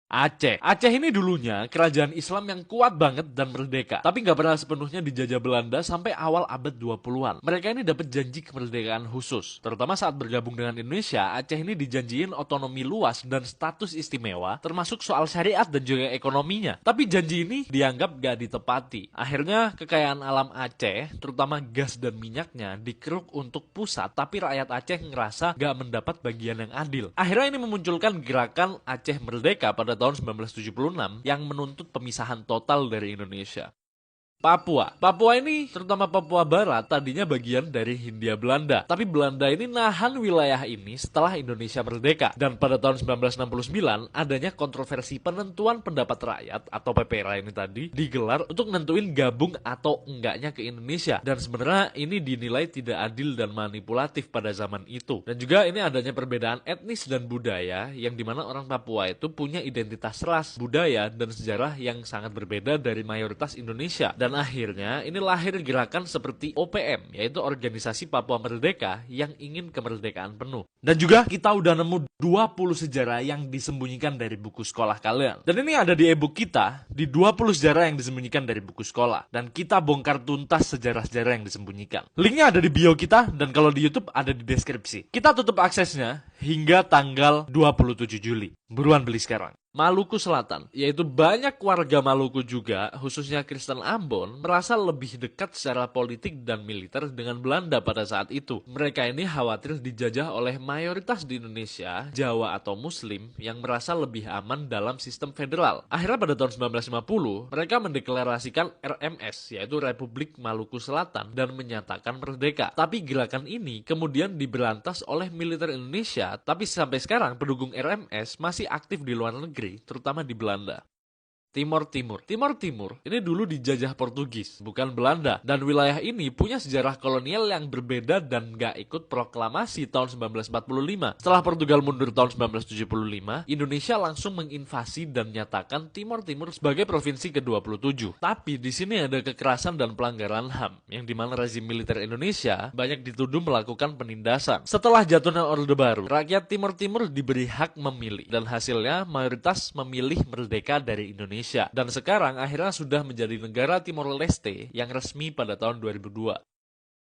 Aceh ini dulunya kerajaan Islam yang kuat banget dan merdeka, tapi nggak pernah sepenuhnya dijajah Belanda sampai awal abad 20-an. Mereka ini dapat janji kemerdekaan khusus, terutama saat bergabung dengan Indonesia. Aceh ini dijanjiin otonomi luas dan status istimewa, termasuk soal syariat dan juga ekonominya. Tapi janji ini dianggap nggak ditepati. Akhirnya kekayaan alam Aceh, terutama gas dan minyaknya, dikeruk untuk pusat, tapi rakyat Aceh ngerasa nggak mendapat bagian yang adil. Akhirnya ini memunculkan gerakan Aceh Merdeka pada tahun 1976 yang menuntut pemisahan total dari Indonesia. Papua ini, terutama Papua Barat, tadinya bagian dari Hindia Belanda. Tapi Belanda ini nahan wilayah ini setelah Indonesia merdeka. Dan pada tahun 1969, adanya kontroversi penentuan pendapat rakyat atau PPRA ini tadi digelar untuk nentuin gabung atau enggaknya ke Indonesia. Dan sebenarnya ini dinilai tidak adil dan manipulatif pada zaman itu. Dan juga ini adanya perbedaan etnis dan budaya yang dimana orang Papua itu punya identitas ras, budaya, dan sejarah yang sangat berbeda dari mayoritas Indonesia. Dan akhirnya ini lahir gerakan seperti OPM, yaitu Organisasi Papua Merdeka yang ingin kemerdekaan penuh. Dan juga kita udah nemu 20 sejarah yang disembunyikan dari buku sekolah kalian. Dan ini ada di e-book kita, di 20 sejarah yang disembunyikan dari buku sekolah. Dan kita bongkar tuntas sejarah-sejarah yang disembunyikan. Linknya ada di bio kita, dan kalau di YouTube ada di deskripsi. Kita tutup aksesnya hingga tanggal 27 Juli. Buruan beli sekarang. Maluku Selatan, yaitu banyak warga Maluku juga, khususnya Kristen Ambon, merasa lebih dekat secara politik dan militer dengan Belanda pada saat itu. Mereka ini khawatir dijajah oleh mayoritas di Indonesia, Jawa atau Muslim, yang merasa lebih aman dalam sistem federal. Akhirnya pada tahun 1950, mereka mendeklarasikan RMS, yaitu Republik Maluku Selatan, dan menyatakan merdeka. Tapi gerakan ini kemudian diberantas oleh militer Indonesia, tapi sampai sekarang pendukung RMS masih aktif di luar negeri, terutama di Belanda. Timor Timur ini dulu dijajah Portugis, bukan Belanda. Dan wilayah ini punya sejarah kolonial yang berbeda dan gak ikut proklamasi tahun 1945. Setelah Portugal mundur tahun 1975, Indonesia langsung menginvasi dan nyatakan Timor Timur sebagai provinsi ke-27. Tapi di sini ada kekerasan dan pelanggaran HAM, yang dimana rezim militer Indonesia banyak dituduh melakukan penindasan. Setelah jatuhnya Orde Baru, rakyat Timor Timur diberi hak memilih, dan hasilnya mayoritas memilih merdeka dari Indonesia. Dan sekarang akhirnya sudah menjadi negara Timor Leste yang resmi pada tahun 2002.